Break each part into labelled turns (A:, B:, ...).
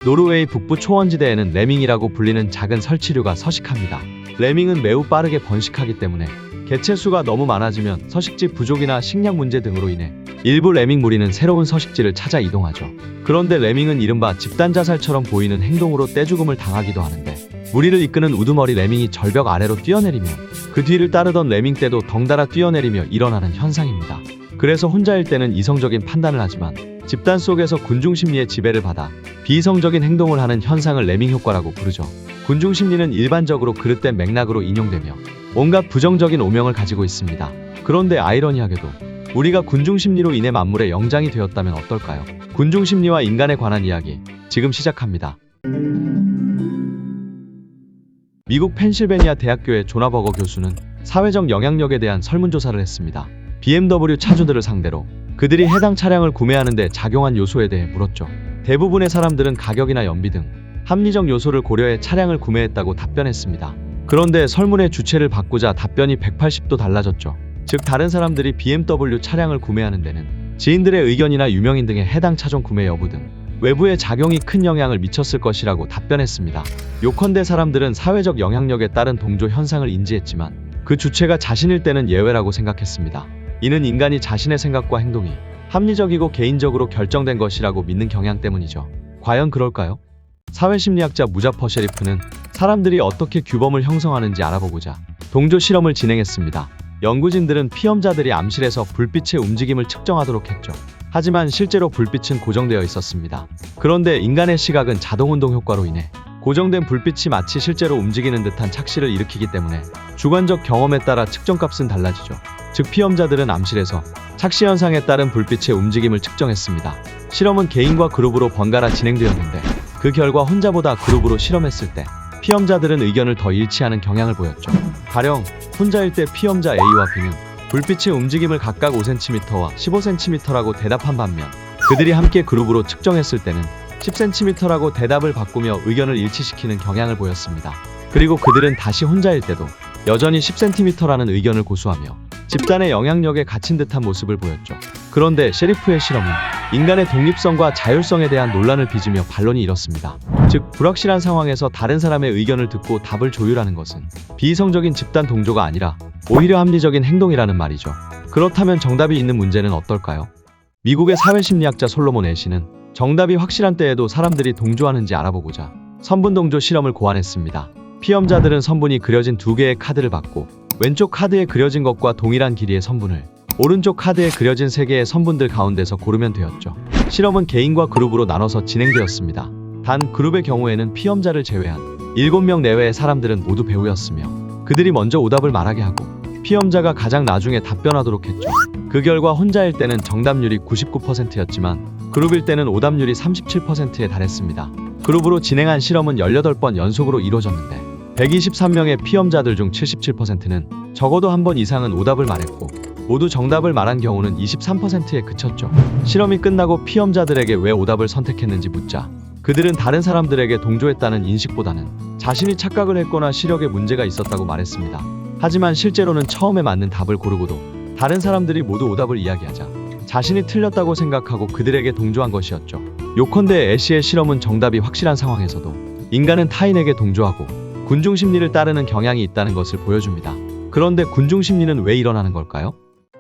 A: 노르웨이 북부 초원지대에는 레밍이라고 불리는 작은 설치류가 서식합니다. 레밍은 매우 빠르게 번식하기 때문에 개체수가 너무 많아지면 서식지 부족이나 식량 문제 등으로 인해 일부 레밍 무리는 새로운 서식지를 찾아 이동하죠. 그런데 레밍은 이른바 집단 자살처럼 보이는 행동으로 떼죽음을 당하기도 하는데, 무리를 이끄는 우두머리 레밍이 절벽 아래로 뛰어내리며 그 뒤를 따르던 레밍 떼도 덩달아 뛰어내리며 일어나는 현상입니다. 그래서 혼자일 때는 이성적인 판단을 하지만 집단 속에서 군중심리의 지배를 받아 비이성적인 행동을 하는 현상을 레밍 효과라고 부르죠. 군중심리는 일반적으로 그릇된 맥락으로 인용되며 온갖 부정적인 오명을 가지고 있습니다. 그런데 아이러니하게도 우리가 군중심리로 인해 만물의 영장이 되었다면 어떨까요? 군중심리와 인간에 관한 이야기 지금 시작합니다. 미국 펜실베니아 대학교의 조나 버거 교수는 사회적 영향력에 대한 설문조사를 했습니다. BMW 차주들을 상대로 그들이 해당 차량을 구매하는 데 작용한 요소에 대해 물었죠. 대부분의 사람들은 가격이나 연비 등 합리적 요소를 고려해 차량을 구매했다고 답변했습니다. 그런데 설문의 주체를 바꾸자 답변이 180도 달라졌죠. 즉, 다른 사람들이 BMW 차량을 구매하는 데는 지인들의 의견이나 유명인 등의 해당 차종 구매 여부 등 외부의 작용이 큰 영향을 미쳤을 것이라고 답변했습니다. 요컨대 사람들은 사회적 영향력에 따른 동조 현상을 인지했지만 그 주체가 자신일 때는 예외라고 생각했습니다. 이는 인간이 자신의 생각과 행동이 합리적이고 개인적으로 결정된 것이라고 믿는 경향 때문이죠. 과연 그럴까요? 사회심리학자 무자퍼 셰리프는 사람들이 어떻게 규범을 형성하는지 알아보고자 동조 실험을 진행했습니다. 연구진들은 피험자들이 암실에서 불빛의 움직임을 측정하도록 했죠. 하지만 실제로 불빛은 고정되어 있었습니다. 그런데 인간의 시각은 자동운동 효과로 인해 고정된 불빛이 마치 실제로 움직이는 듯한 착시를 일으키기 때문에 주관적 경험에 따라 측정값은 달라지죠. 즉, 피험자들은 암실에서 착시 현상에 따른 불빛의 움직임을 측정했습니다. 실험은 개인과 그룹으로 번갈아 진행되었는데 그 결과 혼자보다 그룹으로 실험했을 때 피험자들은 의견을 더 일치하는 경향을 보였죠. 가령 혼자일 때 피험자 A와 B는 불빛의 움직임을 각각 5cm와 15cm라고 대답한 반면 그들이 함께 그룹으로 측정했을 때는 10cm라고 대답을 바꾸며 의견을 일치시키는 경향을 보였습니다. 그리고 그들은 다시 혼자일 때도 여전히 10cm라는 의견을 고수하며 집단의 영향력에 갇힌 듯한 모습을 보였죠. 그런데 셰리프의 실험은 인간의 독립성과 자율성에 대한 논란을 빚으며 반론이 이렇습니다. 즉, 불확실한 상황에서 다른 사람의 의견을 듣고 답을 조율하는 것은 비이성적인 집단 동조가 아니라 오히려 합리적인 행동이라는 말이죠. 그렇다면 정답이 있는 문제는 어떨까요? 미국의 사회심리학자 솔로몬 애시는 정답이 확실한 때에도 사람들이 동조하는지 알아보고자 선분동조 실험을 고안했습니다. 피험자들은 선분이 그려진 2개의 카드를 받고 왼쪽 카드에 그려진 것과 동일한 길이의 선분을 오른쪽 카드에 그려진 3개의 선분들 가운데서 고르면 되었죠. 실험은 개인과 그룹으로 나눠서 진행되었습니다. 단, 그룹의 경우에는 피험자를 제외한 7명 내외의 사람들은 모두 배우였으며 그들이 먼저 오답을 말하게 하고 피험자가 가장 나중에 답변하도록 했죠. 그 결과 혼자일 때는 정답률이 99%였지만 그룹일 때는 오답률이 37%에 달했습니다. 그룹으로 진행한 실험은 18번 연속으로 이루어졌는데 123명의 피험자들 중 77%는 적어도 한 번 이상은 오답을 말했고 모두 정답을 말한 경우는 23%에 그쳤죠. 실험이 끝나고 피험자들에게 왜 오답을 선택했는지 묻자 그들은 다른 사람들에게 동조했다는 인식보다는 자신이 착각을 했거나 시력에 문제가 있었다고 말했습니다. 하지만 실제로는 처음에 맞는 답을 고르고도 다른 사람들이 모두 오답을 이야기하자 자신이 틀렸다고 생각하고 그들에게 동조한 것이었죠. 요컨대 애쉬의 실험은 정답이 확실한 상황에서도 인간은 타인에게 동조하고 군중심리를 따르는 경향이 있다는 것을 보여줍니다. 그런데 군중심리는 왜 일어나는 걸까요?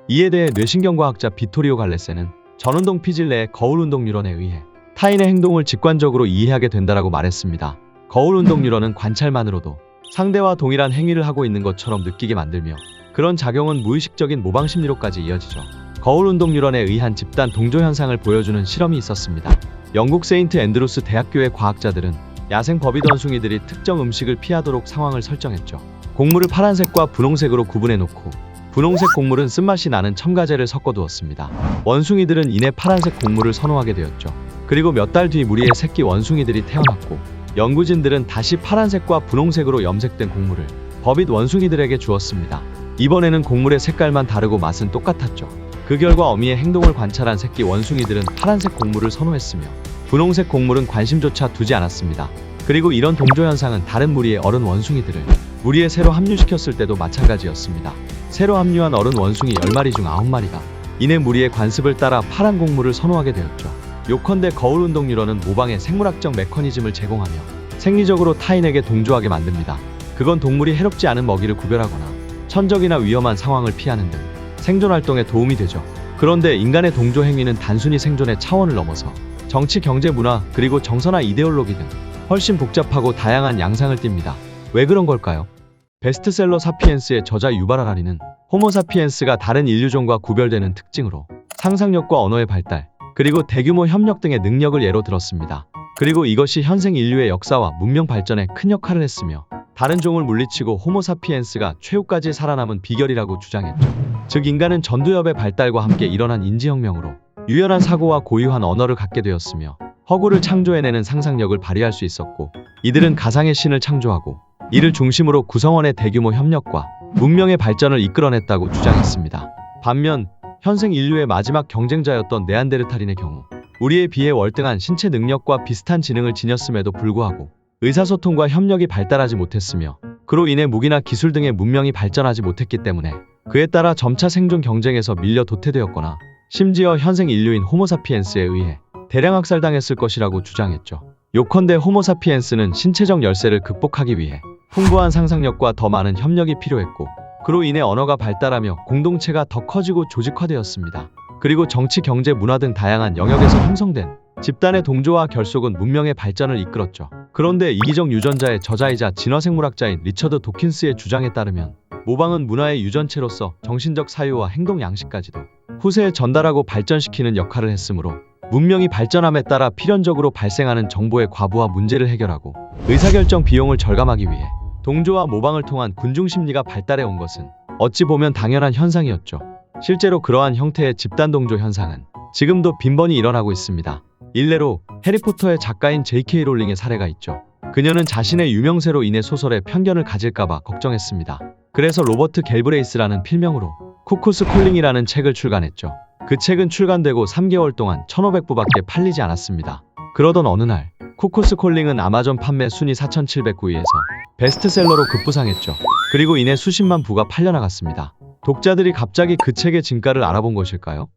A: 이에 대해 뇌신경과학자 비토리오 갈레세는 전운동 피질 내의 거울운동 뉴런에 의해 타인의 행동을 직관적으로 이해하게 된다라고 말했습니다. 거울운동 뉴런은 관찰만으로도 상대와 동일한 행위를 하고 있는 것처럼 느끼게 만들며 그런 작용은 무의식적인 모방심리로까지 이어지죠. 거울운동 뉴런에 의한 집단 동조 현상을 보여주는 실험이 있었습니다. 영국 세인트 앤드루스 대학교의 과학자들은 야생 버빗 원숭이들이 특정 음식을 피하도록 상황을 설정했죠. 곡물을 파란색과 분홍색으로 구분해놓고 분홍색 곡물은 쓴맛이 나는 첨가제를 섞어두었습니다. 원숭이들은 이내 파란색 곡물을 선호하게 되었죠. 그리고 몇 달 뒤 무리의 새끼 원숭이들이 태어났고 연구진들은 다시 파란색과 분홍색으로 염색된 곡물을 버빗 원숭이들에게 주었습니다. 이번에는 곡물의 색깔만 다르고 맛은 똑같았죠. 그 결과 어미의 행동을 관찰한 새끼 원숭이들은 파란색 곡물을 선호했으며 분홍색 곡물은 관심조차 두지 않았습니다. 그리고 이런 동조 현상은 다른 무리의 어른 원숭이들을 무리에 새로 합류시켰을 때도 마찬가지였습니다. 새로 합류한 어른 원숭이 10마리 중 9마리가 이내 무리의 관습을 따라 파란 곡물을 선호하게 되었죠. 요컨대 거울 운동 뉴런은 모방의 생물학적 메커니즘을 제공하며 생리적으로 타인에게 동조하게 만듭니다. 그건 동물이 해롭지 않은 먹이를 구별하거나 천적이나 위험한 상황을 피하는 등 생존 활동에 도움이 되죠. 그런데 인간의 동조 행위는 단순히 생존의 차원을 넘어서 정치, 경제, 문화, 그리고 정서나 이데올로기 등 훨씬 복잡하고 다양한 양상을 띱니다. 왜 그런 걸까요? 베스트셀러 사피엔스의 저자 유발 하라리는 호모사피엔스가 다른 인류종과 구별되는 특징으로 상상력과 언어의 발달, 그리고 대규모 협력 등의 능력을 예로 들었습니다. 그리고 이것이 현생 인류의 역사와 문명 발전에 큰 역할을 했으며 다른 종을 물리치고 호모사피엔스가 최후까지 살아남은 비결이라고 주장했죠. 즉 인간은 전두엽의 발달과 함께 일어난 인지혁명으로 유연한 사고와 고유한 언어를 갖게 되었으며 허구를 창조해내는 상상력을 발휘할 수 있었고, 이들은 가상의 신을 창조하고 이를 중심으로 구성원의 대규모 협력과 문명의 발전을 이끌어냈다고 주장했습니다. 반면 현생 인류의 마지막 경쟁자였던 네안데르탈인의 경우 우리에 비해 월등한 신체 능력과 비슷한 지능을 지녔음에도 불구하고 의사소통과 협력이 발달하지 못했으며 그로 인해 무기나 기술 등의 문명이 발전하지 못했기 때문에 그에 따라 점차 생존 경쟁에서 밀려 도태되었거나 심지어 현생 인류인 호모사피엔스에 의해 대량 학살당했을 것이라고 주장했죠. 요컨대 호모사피엔스는 신체적 열세를 극복하기 위해 풍부한 상상력과 더 많은 협력이 필요했고, 그로 인해 언어가 발달하며 공동체가 더 커지고 조직화되었습니다. 그리고 정치, 경제, 문화 등 다양한 영역에서 형성된 집단의 동조와 결속은 문명의 발전을 이끌었죠. 그런데 이기적 유전자의 저자이자 진화생물학자인 리처드 도킨스의 주장에 따르면 모방은 문화의 유전체로서 정신적 사유와 행동 양식까지도 후세에 전달하고 발전시키는 역할을 했으므로 문명이 발전함에 따라 필연적으로 발생하는 정보의 과부하 문제를 해결하고 의사결정 비용을 절감하기 위해 동조와 모방을 통한 군중심리가 발달해 온 것은 어찌 보면 당연한 현상이었죠. 실제로 그러한 형태의 집단 동조 현상은 지금도 빈번히 일어나고 있습니다. 일례로 해리포터의 작가인 J.K. 롤링의 사례가 있죠. 그녀는 자신의 유명세로 인해 소설에 편견을 가질까봐 걱정했습니다. 그래서 로버트 갤브레이스라는 필명으로 쿠쿠스 콜링이라는 책을 출간했죠. 그 책은 출간되고 3개월 동안 1,500부밖에 팔리지 않았습니다. 그러던 어느 날 쿠쿠스 콜링은 아마존 판매 순위 4,709위에서 베스트셀러로 급부상했죠. 그리고 이내 수십만 부가 팔려나갔습니다. 독자들이 갑자기 그 책의 진가를 알아본 것일까요?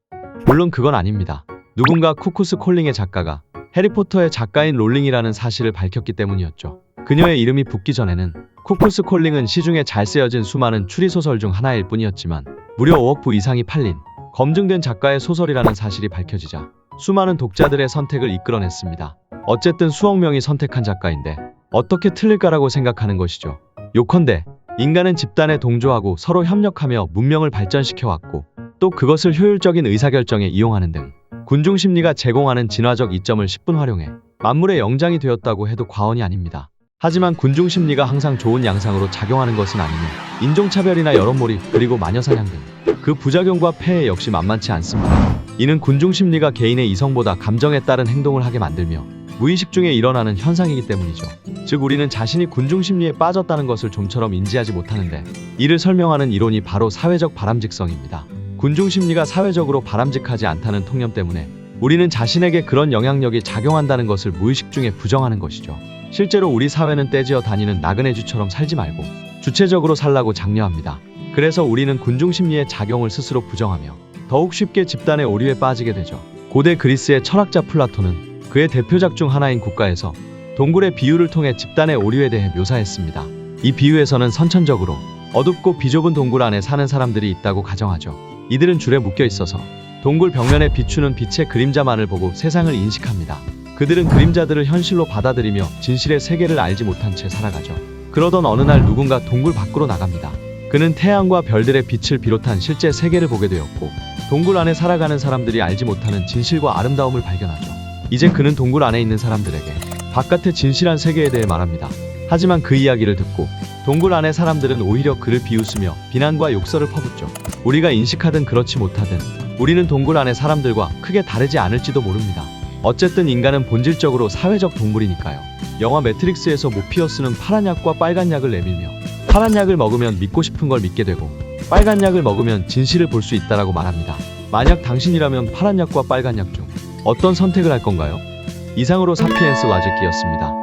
A: 물론 그건 아닙니다. 누군가 쿠쿠스 콜링의 작가가 해리포터의 작가인 롤링이라는 사실을 밝혔기 때문이었죠. 그녀의 이름이 붙기 전에는 쿠쿠스 콜링은 시중에 잘 쓰여진 수많은 추리소설 중 하나일 뿐이었지만 무려 5억 부 이상이 팔린 검증된 작가의 소설이라는 사실이 밝혀지자 수많은 독자들의 선택을 이끌어냈습니다. 어쨌든 수억 명이 선택한 작가인데 어떻게 틀릴까라고 생각하는 것이죠. 요컨대 인간은 집단에 동조하고 서로 협력하며 문명을 발전시켜왔고, 또 그것을 효율적인 의사결정에 이용하는 등 군중심리가 제공하는 진화적 이점을 10분 활용해 만물의 영장이 되었다고 해도 과언이 아닙니다. 하지만 군중심리가 항상 좋은 양상으로 작용하는 것은 아니며 인종차별이나 여론몰이, 그리고 마녀사냥 등 그 부작용과 폐해 역시 만만치 않습니다. 이는 군중심리가 개인의 이성보다 감정에 따른 행동을 하게 만들며 무의식 중에 일어나는 현상이기 때문이죠. 즉 우리는 자신이 군중심리에 빠졌다는 것을 좀처럼 인지하지 못하는데, 이를 설명하는 이론이 바로 사회적 바람직성입니다. 군중심리가 사회적으로 바람직하지 않다는 통념 때문에 우리는 자신에게 그런 영향력이 작용한다는 것을 무의식 중에 부정하는 것이죠. 실제로 우리 사회는 떼지어 다니는 나그네 쥐처럼 살지 말고 주체적으로 살라고 장려합니다. 그래서 우리는 군중심리의 작용을 스스로 부정하며 더욱 쉽게 집단의 오류에 빠지게 되죠. 고대 그리스의 철학자 플라톤은 그의 대표작 중 하나인 국가에서 동굴의 비유를 통해 집단의 오류에 대해 묘사했습니다. 이 비유에서는 선천적으로 어둡고 비좁은 동굴 안에 사는 사람들이 있다고 가정하죠. 이들은 줄에 묶여 있어서 동굴 벽면에 비추는 빛의 그림자만을 보고 세상을 인식합니다. 그들은 그림자들을 현실로 받아들이며 진실의 세계를 알지 못한 채 살아가죠. 그러던 어느 날 누군가 동굴 밖으로 나갑니다. 그는 태양과 별들의 빛을 비롯한 실제 세계를 보게 되었고, 동굴 안에 살아가는 사람들이 알지 못하는 진실과 아름다움을 발견하죠. 이제 그는 동굴 안에 있는 사람들에게 바깥의 진실한 세계에 대해 말합니다. 하지만 그 이야기를 듣고 동굴 안의 사람들은 오히려 그를 비웃으며 비난과 욕설을 퍼붓죠. 우리가 인식하든 그렇지 못하든 우리는 동굴 안의 사람들과 크게 다르지 않을지도 모릅니다. 어쨌든 인간은 본질적으로 사회적 동물이니까요. 영화 매트릭스에서 모피어스는 파란 약과 빨간 약을 내밀며 파란 약을 먹으면 믿고 싶은 걸 믿게 되고 빨간 약을 먹으면 진실을 볼 수 있다라고 말합니다. 만약 당신이라면 파란 약과 빨간 약 중 어떤 선택을 할 건가요? 이상으로 사피엔스 와즈키였습니다.